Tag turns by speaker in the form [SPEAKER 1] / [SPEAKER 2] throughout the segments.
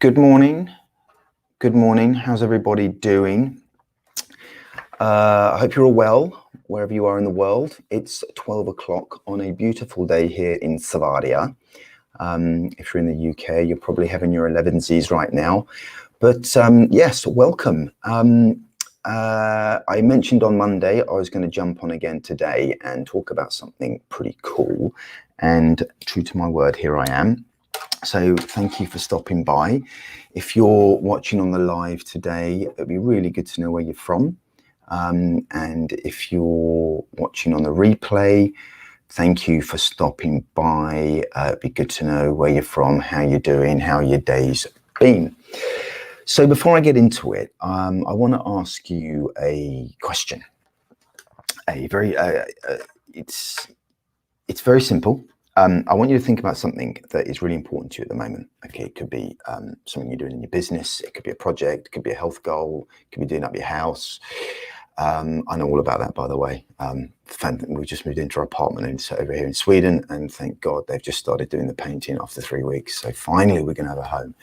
[SPEAKER 1] Good morning. Good morning. How's everybody doing? I hope you're all well, wherever you are in the world. It's 12 o'clock on a beautiful day here in Savaria. If you're in the UK, you're probably having your 11s right now. But yes, welcome. I mentioned on Monday I was going to jump on again today and talk about something pretty cool. And true to my word, here I am. So thank you for stopping by. If you're watching on the live today, it'd be really good to know where you're from. And if you're watching on the replay, thank you for stopping by. It'd be good to know where you're from, how you're doing, how your day's been. So before I get into it, I want to ask you a question. It's very simple. I want you to think about something that is really important to you at the moment. Okay, it could be something you're doing in your business. It could be a project. It could be a health goal. It could be doing up your house. I know all about that, by the way. We just moved into our apartment over here in Sweden, and thank God they've just started doing the painting after 3 weeks. So finally, we're going to have a home.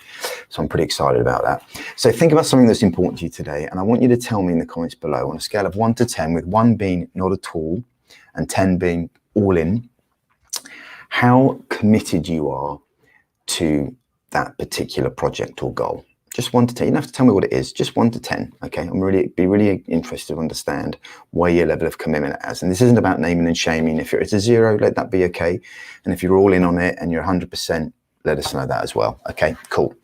[SPEAKER 1] So I'm pretty excited about that. So think about something that's important to you today, and I want you to tell me in the comments below on a scale of 1 to 10, with 1 being not at all and 10 being all in, how committed you are to that particular project or goal. Just 1 to 10. You don't have to tell me what it is, just 1 to 10. Okay, I'm really interested to understand where your level of commitment is. And this isn't about naming and shaming. If it's a 0, let that be okay. And if you're all in on it and you're 100%, let us know that as well. Okay, cool.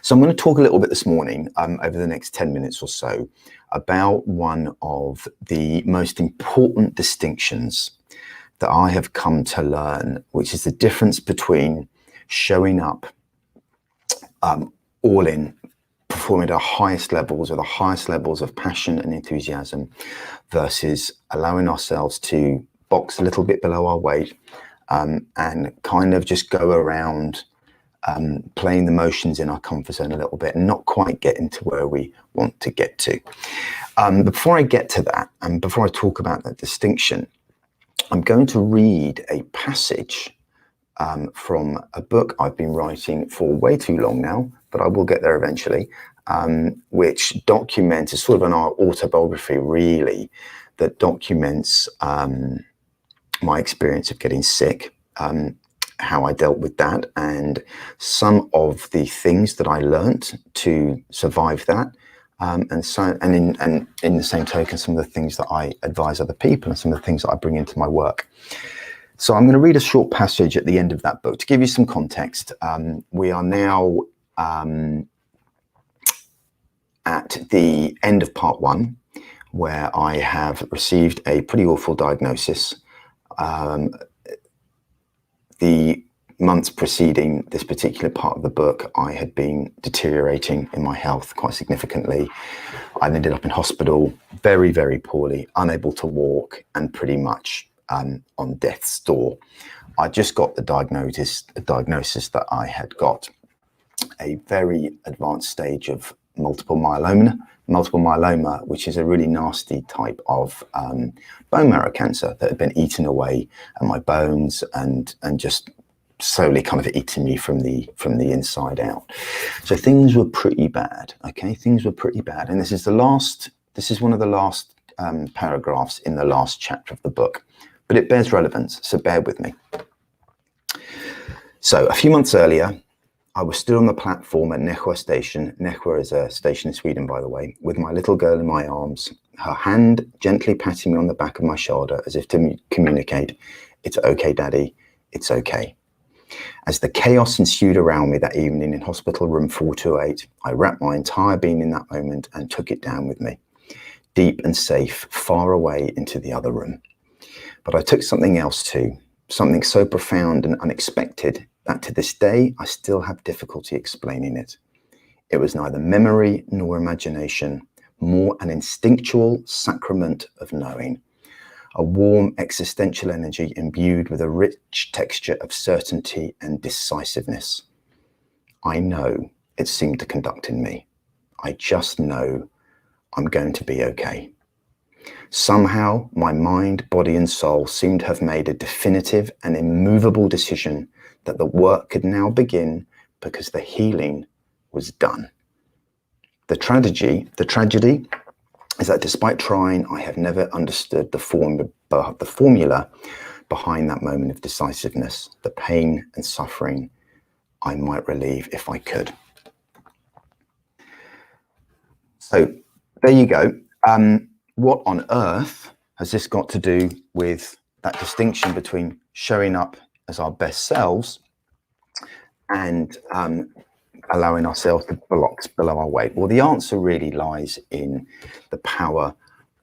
[SPEAKER 1] So I'm going to talk a little bit this morning, over the next 10 minutes or so, about one of the most important distinctions that I have come to learn, which is the difference between showing up all in, performing at the highest levels of passion and enthusiasm, versus allowing ourselves to box a little bit below our weight and kind of just go around playing the motions in our comfort zone a little bit and not quite getting to where we want to get to. Before I get to that, and before I talk about that distinction, I'm going to read a passage from a book I've been writing for way too long now, but I will get there eventually, which documents, it's sort of an autobiography really, that documents my experience of getting sick, how I dealt with that, and some of the things that I learned to survive that. And in the same token, some of the things that I advise other people and some of the things that I bring into my work. So I'm going to read a short passage at the end of that book to give you some context. We are now at the end of part 1, where I have received a pretty awful diagnosis. The months preceding this particular part of the book, I had been deteriorating in my health quite significantly. I ended up in hospital very, very poorly, unable to walk, and pretty much on death's door. I just got the diagnosis that I had got a very advanced stage of multiple myeloma, which is a really nasty type of bone marrow cancer that had been eaten away at my bones and just slowly kind of eating me from the inside out. So things were pretty bad. Okay, things were pretty bad, and this is one of the last paragraphs in the last chapter of the book, but it bears relevance, so bear with me. So a few months earlier, I was stood on the platform at Nässjö station. Nässjö is a station in Sweden, by the way, with my little girl in my arms, her hand gently patting me on the back of my shoulder as if to communicate, "It's okay, Daddy, it's okay." As the chaos ensued around me that evening in hospital room 428, I wrapped my entire being in that moment and took it down with me, deep and safe, far away into the other room. But I took something else too, something so profound and unexpected that to this day, I still have difficulty explaining it. It was neither memory nor imagination, more an instinctual sacrament of knowing. A warm existential energy imbued with a rich texture of certainty and decisiveness. I know it seemed to conduct in me. I just know I'm going to be okay. Somehow, my mind, body, and soul seemed to have made a definitive and immovable decision that the work could now begin because the healing was done. The tragedy is that despite trying, I have never understood the formula behind that moment of decisiveness, the pain and suffering I might relieve if I could. So there you go. What on earth has this got to do with that distinction between showing up as our best selves and allowing ourselves to box below our weight? Well, the answer really lies in the power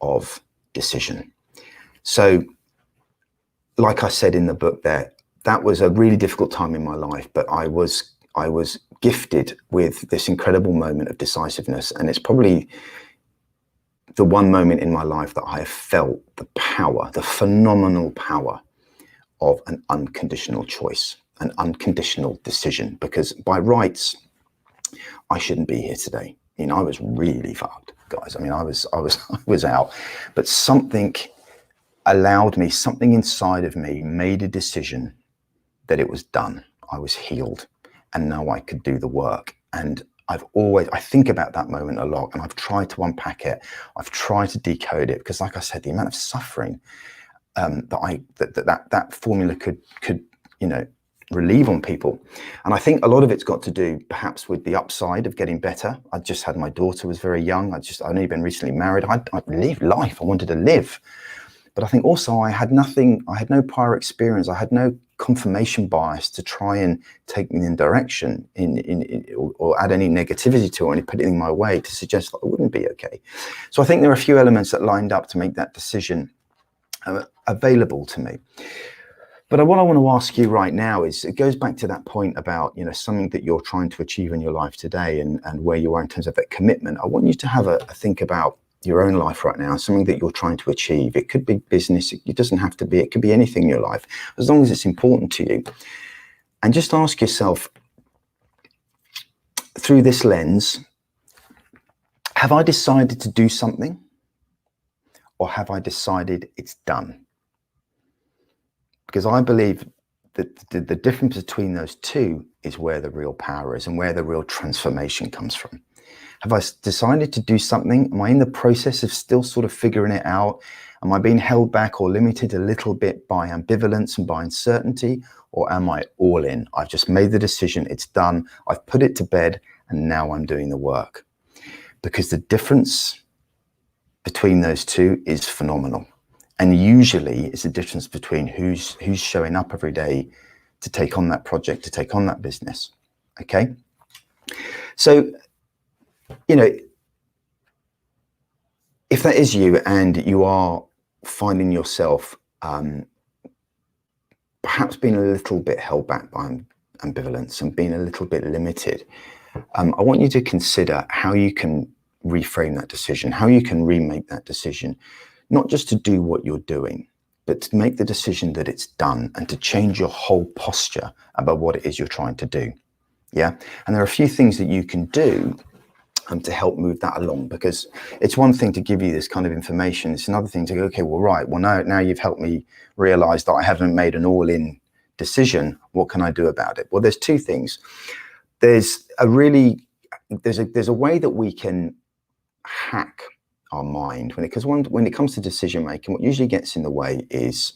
[SPEAKER 1] of decision. So, like I said in the book there, that was a really difficult time in my life, but I was gifted with this incredible moment of decisiveness. And it's probably the one moment in my life that I have felt the power, the phenomenal power of an unconditional choice, an unconditional decision, because by rights, I shouldn't be here today. You know, I was really fucked, guys. I mean, I was out, but something allowed me, something inside of me made a decision that it was done. I was healed and now I could do the work. And I think about that moment a lot, and I've tried to unpack it. I've tried to decode it, because like I said, the amount of suffering that formula could, you know, relieve on people. And I think a lot of it's got to do perhaps with the upside of getting better. I just had my daughter, was very young. I'd only been recently married. I'd lived life. I wanted to live. But I think also I had no prior experience. I had no confirmation bias to try and take me in direction or add any negativity to it, or any put it in my way to suggest that I wouldn't be okay. So I think there are a few elements that lined up to make that decision available to me. But what I want to ask you right now is, it goes back to that point about, you know, something that you're trying to achieve in your life today, and where you are in terms of that commitment. I want you to have a think about your own life right now, something that you're trying to achieve. It could be business, it doesn't have to be, it could be anything in your life, as long as it's important to you. And just ask yourself, through this lens, have I decided to do something, or have I decided it's done? Because I believe that the difference between those two is where the real power is, and where the real transformation comes from. Have I decided to do something? Am I in the process of still sort of figuring it out? Am I being held back or limited a little bit by ambivalence and by uncertainty? Or am I all in? I've just made the decision, it's done, I've put it to bed, and now I'm doing the work. Because the difference between those two is phenomenal. And usually it's the difference between who's showing up every day to take on that project, to take on that business. Okay. So, you know, if that is you, and you are finding yourself perhaps being a little bit held back by ambivalence and being a little bit limited, I want you to consider how you can reframe that decision, how you can remake that decision, not just to do what you're doing, but to make the decision that it's done, and to change your whole posture about what it is you're trying to do. Yeah. And there are a few things that you can do to help move that along, because it's one thing to give you this kind of information. It's another thing to go, okay, well, right, well, now you've helped me realize that I haven't made an all-in decision. What can I do about it? Well, there's two things. There's a way that we can hack our mind when it comes to decision making. What usually gets in the way is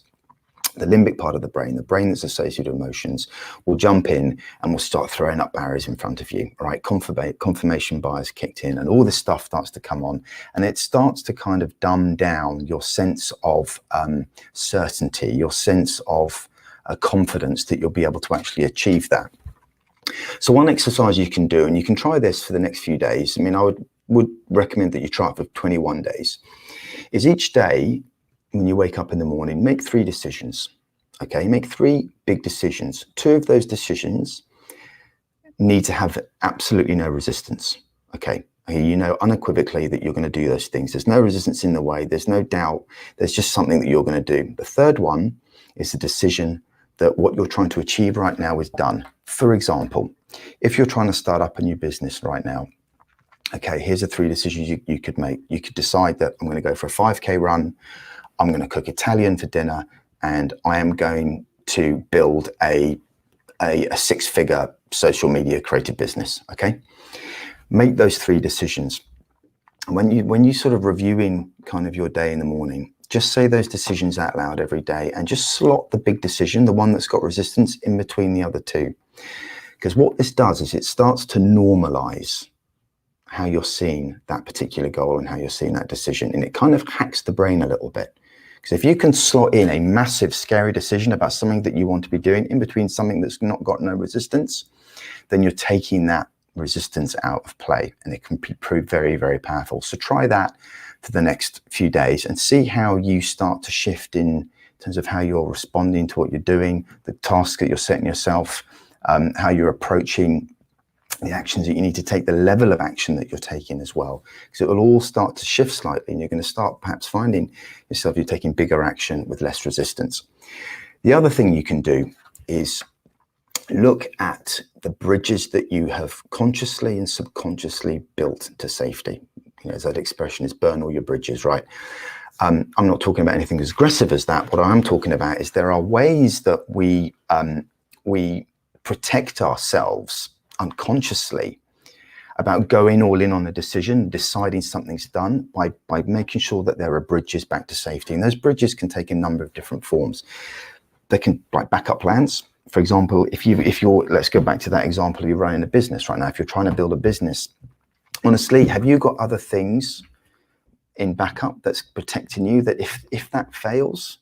[SPEAKER 1] the limbic part of the brain that's associated with emotions, will jump in and will start throwing up barriers in front of you, right? Confirmation bias kicked in, and all this stuff starts to come on, and it starts to kind of dumb down your sense of certainty, your sense of confidence that you'll be able to actually achieve that. So one exercise you can do, and you can try this for the next few days, I mean, I would recommend that you try it for 21 days, is each day when you wake up in the morning, make 3 decisions. Okay, make 3 big decisions. 2 of those decisions need to have absolutely no resistance. Okay, you know unequivocally that you're going to do those things. There's no resistance in the way. There's no doubt. There's just something that you're going to do. The third one is the decision that what you're trying to achieve right now is done. For example, if you're trying to start up a new business right now, okay, here's the 3 decisions you could make. You could decide that I'm going to go for a 5K run, I'm going to cook Italian for dinner, and I am going to build a 6-figure social media, creative business. Okay, make those 3 decisions. When you sort of reviewing kind of your day in the morning, just say those decisions out loud every day and just slot the big decision, the one that's got resistance, in between the other 2. Because what this does is it starts to normalize how you're seeing that particular goal and how you're seeing that decision. And it kind of hacks the brain a little bit. Because if you can slot in a massive, scary decision about something that you want to be doing in between something that's not got no resistance, then you're taking that resistance out of play, and it can prove very, very powerful. So try that for the next few days and see how you start to shift in terms of how you're responding to what you're doing, the tasks that you're setting yourself, how you're approaching the actions that you need to take, the level of action that you're taking as well, because it will all start to shift slightly, and you're going to start perhaps finding yourself you're taking bigger action with less resistance. The other thing you can do is look at the bridges that you have consciously and subconsciously built to safety. You know, as that expression is, burn all your bridges, right? I'm not talking about anything as aggressive as that. What I am talking about is there are ways that we protect ourselves unconsciously about going all in on a decision, deciding something's done by making sure that there are bridges back to safety. And those bridges can take a number of different forms. They can, like, backup plans. For example, if you're, let's go back to that example, you're running a business right now. If you're trying to build a business, honestly, have you got other things in backup that's protecting you, that if that fails,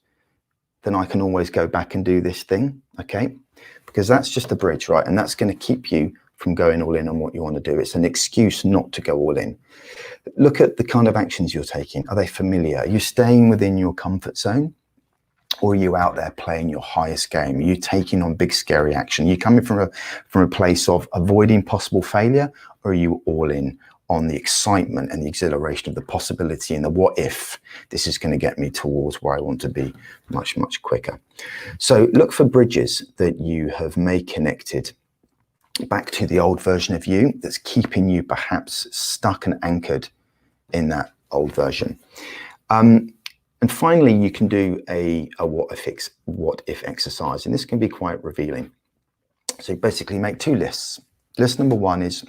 [SPEAKER 1] then I can always go back and do this thing, okay? Because that's just a bridge, right? And that's going to keep you from going all in on what you want to do. It's an excuse not to go all in. Look at the kind of actions you're taking. Are they familiar? Are you staying within your comfort zone? Or are you out there playing your highest game? Are you taking on big, scary action? Are you coming from a place of avoiding possible failure? Or are you all in on the excitement and the exhilaration of the possibility and the what if this is going to get me towards where I want to be much, much quicker? So look for bridges that you have made connected back to the old version of you that's keeping you perhaps stuck and anchored in that old version. And finally, you can do a what if exercise, and this can be quite revealing. So basically make 2 lists. List number 1 is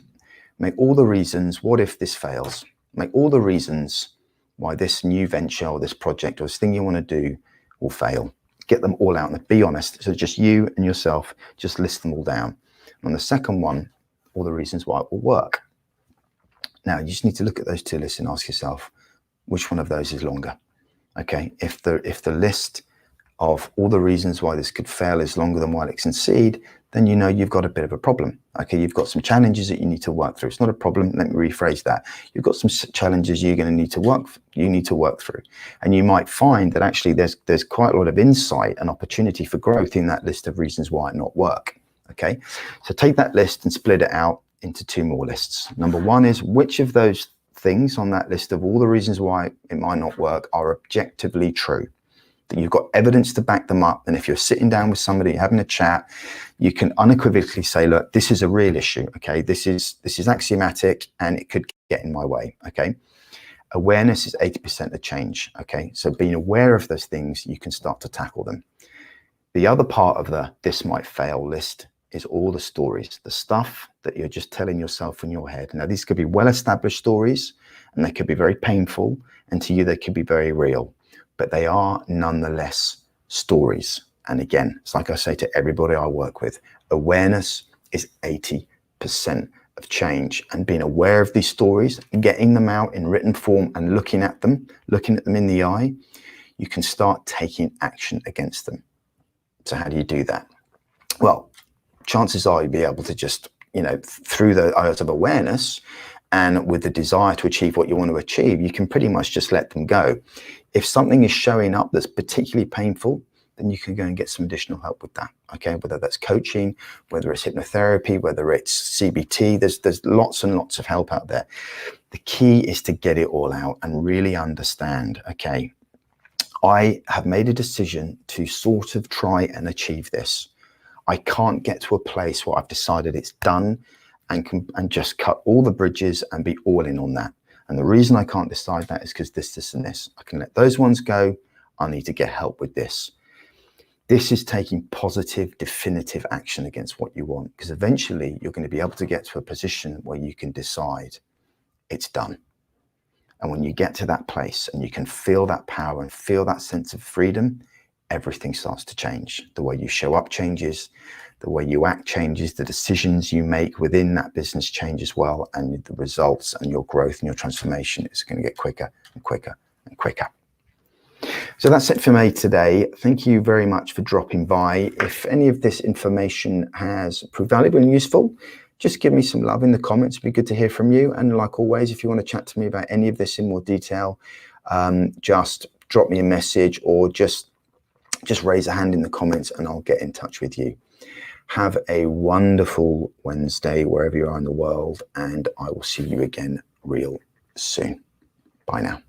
[SPEAKER 1] make all the reasons, what if this fails? Make all the reasons why this new venture or this project or this thing you want to do will fail. Get them all out and be honest. So just you and yourself, just list them all down. And on the second one, all the reasons why it will work. Now, you just need to look at those 2 lists and ask yourself, which one of those is longer? Okay, if the list of all the reasons why this could fail is longer than why it can succeed, then you know you've got a bit of a problem. Okay, you've got some challenges that you need to work through. It's not a problem. Let me rephrase that. You've got some challenges you're going to need to work through, and you might find that actually there's quite a lot of insight and opportunity for growth in that list of reasons why it not work. Okay, so take that list and split it out into 2 more lists. Number 1 is which of those things on that list of all the reasons why it might not work are objectively true, that you've got evidence to back them up. And if you're sitting down with somebody having a chat, you can unequivocally say, look, this is a real issue. Okay, this is axiomatic and it could get in my way. Okay, awareness is 80% of change. Okay, so being aware of those things, you can start to tackle them. The other part of the this might fail list is all the stories, the stuff that you're just telling yourself in your head. Now, these could be well-established stories, and they could be very painful, and to you, they could be very real, but they are nonetheless stories. And again, it's like I say to everybody I work with, awareness is 80% of change, and being aware of these stories, getting them out in written form and looking at them in the eye, you can start taking action against them. So how do you do that? Well, chances are you'll be able to just, through the eyes of awareness and with the desire to achieve what you want to achieve, you can pretty much just let them go. If something is showing up that's particularly painful, then you can go and get some additional help with that. Okay, whether that's coaching, whether it's hypnotherapy, whether it's CBT, there's lots and lots of help out there. The key is to get it all out and really understand, okay, I have made a decision to sort of try and achieve this. I can't get to a place where I've decided it's done and just cut all the bridges and be all in on that. And the reason I can't decide that is because this, and this. I can let those ones go. I need to get help with this. This is taking positive, definitive action against what you want, because eventually you're going to be able to get to a position where you can decide it's done. And when you get to that place and you can feel that power and feel that sense of freedom, everything starts to change. The way you show up changes, the way you act changes, the decisions you make within that business change as well, and the results and your growth and your transformation is going to get quicker and quicker and quicker. So that's it for me today. Thank you very much for dropping by. If any of this information has proved valuable and useful, just give me some love in the comments. It'd be good to hear from you. And like always, if you want to chat to me about any of this in more detail, just drop me a message or just raise a hand in the comments and I'll get in touch with you. Have a wonderful Wednesday wherever you are in the world, and I will see you again real soon. Bye now.